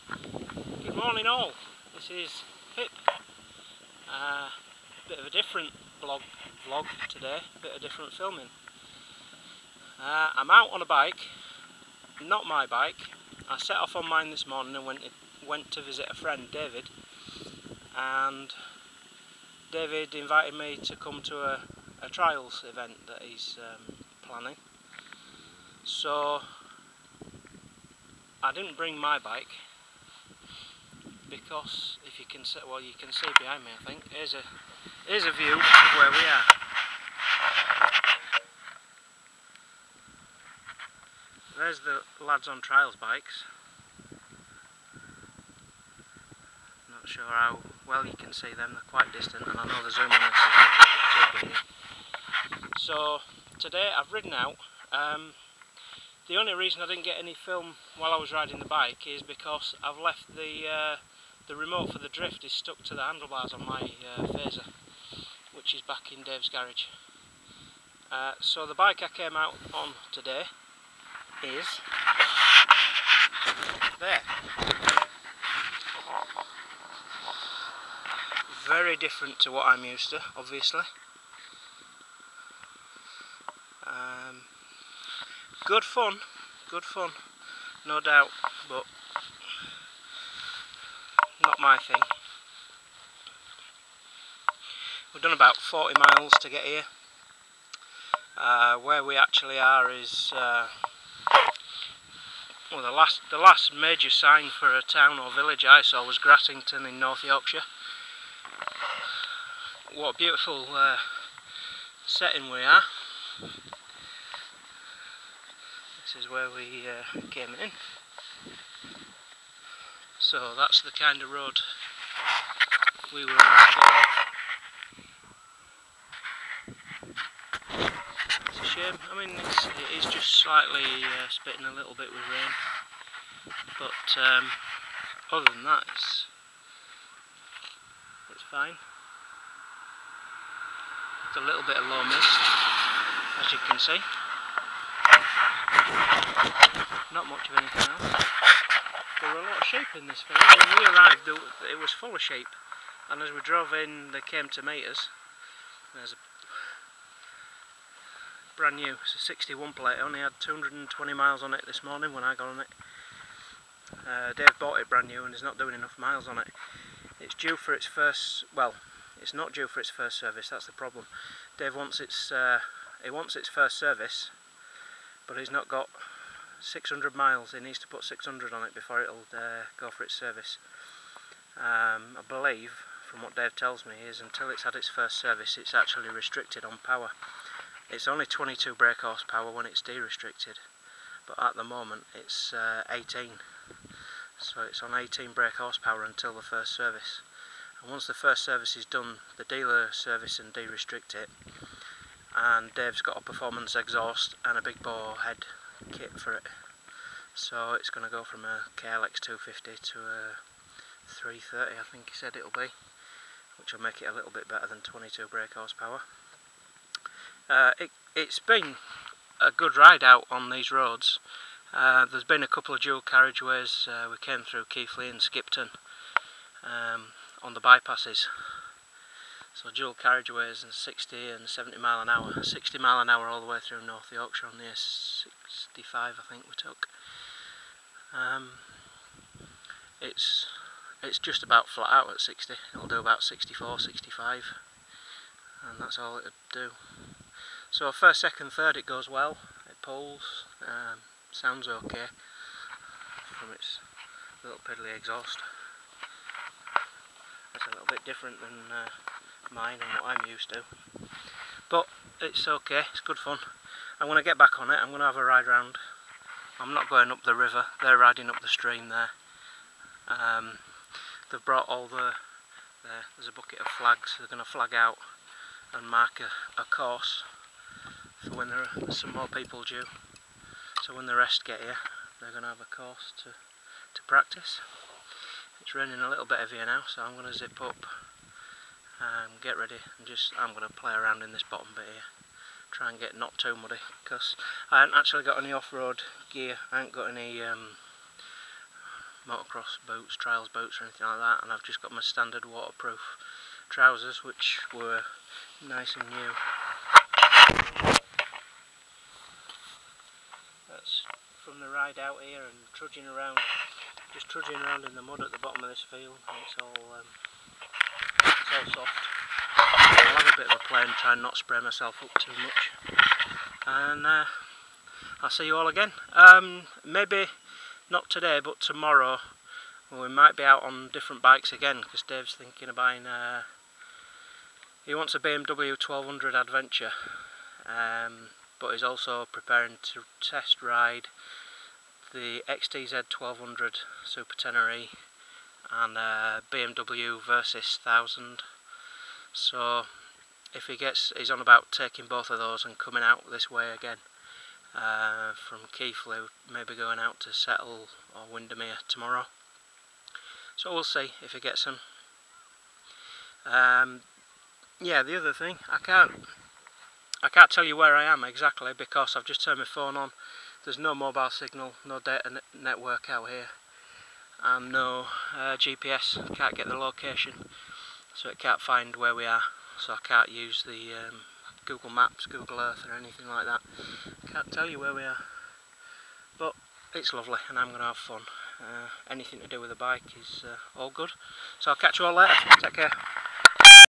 Good morning all, this is Pip. Bit of a different vlog today, bit of different filming. I'm out on a bike, not my bike. I set off on mine this morning and went to visit a friend, David, and David invited me to come to a trials event that he's planning. So I didn't bring my bike because if you can see, well, you can see behind me, I think. Here's a view of where we are. There's the lads on trials bikes. Not sure how well you can see them, they're quite distant, and I know the zoom on this is too big. So today I've ridden out. The only reason I didn't get any film while I was riding the bike is because I've left the remote for the drift is stuck to the handlebars on my phaser, which is back in Dave's garage. So the bike I came out on today is there. Very different to what I'm used to, obviously. Good fun, no doubt, but not my thing. We've done about 40 miles to get here. Where we actually are is well, the last major sign for a town or village I saw was Grattington in North Yorkshire. What a beautiful setting we are. This is where we came in. So that's the kind of road we were on today. It's a shame. I mean, it is just slightly spitting a little bit with rain, but other than that, it's fine. It's a little bit of low mist, as you can see. Not much of anything else. There were a lot of sheep in this field. When we arrived, it was full of sheep, and as we drove in, they came to meet us. There's a brand new, it's a 61 plate. It only had 220 miles on it this morning when I got on it. Dave bought it brand new and is not doing enough miles on it. It's due for its first, well, it's not due for its first service, that's the problem. Dave wants he wants its first service, but he's not got 600 miles. He needs to put 600 on it before it'll go for its service. I believe, from what Dave tells me, is until it's had its first service, it's actually restricted on power. It's only 22 brake horsepower when it's de-restricted, but at the moment it's 18. So it's on 18 brake horsepower until the first service. And once the first service is done, the dealer service and de-restrict it. And Dave's got a performance exhaust and a big bore head kit for it. So it's going to go from a KLX 250 to a 330, I think he said it'll be, which will make it a little bit better than 22 brake horsepower. It's been a good ride out on these roads. There's been a couple of dual carriageways. We came through Keighley and Skipton on the bypasses. So dual carriageways and 60 and 70 mile an hour. 60 mile an hour all the way through North Yorkshire on the S65 I think we took. It's just about flat out at 60. It'll do about 64, 65, and that's all it'll do. So first, second, third it goes well, it pulls, sounds okay from its little piddly exhaust. It's a little bit different than mine and what I'm used to, but it's okay, it's good fun. I'm going to get back on it, I'm going to have a ride round. I'm not going up the river, they're riding up the stream there. They've brought all there's a bucket of flags. They're going to flag out and mark a course for when there's some more people due. So when the rest get here, they're going to have a course to practice. It's raining a little bit heavier now, so I'm going to zip up and get ready and I'm going to play around in this bottom bit here. Try and get not too muddy, because I haven't actually got any off-road gear. I haven't got any motocross boots, trials boots or anything like that, and I've just got my standard waterproof trousers, which were nice and new. That's from the ride out here and trudging around in the mud at the bottom of this field. It's all soft. I'll have a bit of a play and try and not spray myself up too much. And I'll see you all again. Maybe not today, but tomorrow. We might be out on different bikes again, because Dave's thinking of buying. He wants a BMW 1200 Adventure, but he's also preparing to test ride the XTZ 1200 Super Tenere and BMW Versys 1000. So if he's on about taking both of those and coming out this way again from Keighley, maybe going out to Settle or Windermere tomorrow. So we'll see if he gets them. Yeah, the other thing, I can't tell you where I am exactly because I've just turned my phone on. There's no mobile signal, no data network out here, and no GPS. I can't get the location, so it can't find where we are. So I can't use the Google Maps, Google Earth or anything like that. Can't tell you where we are, but it's lovely and I'm going to have fun. Anything to do with the bike is all good. So I'll catch you all later. Take care.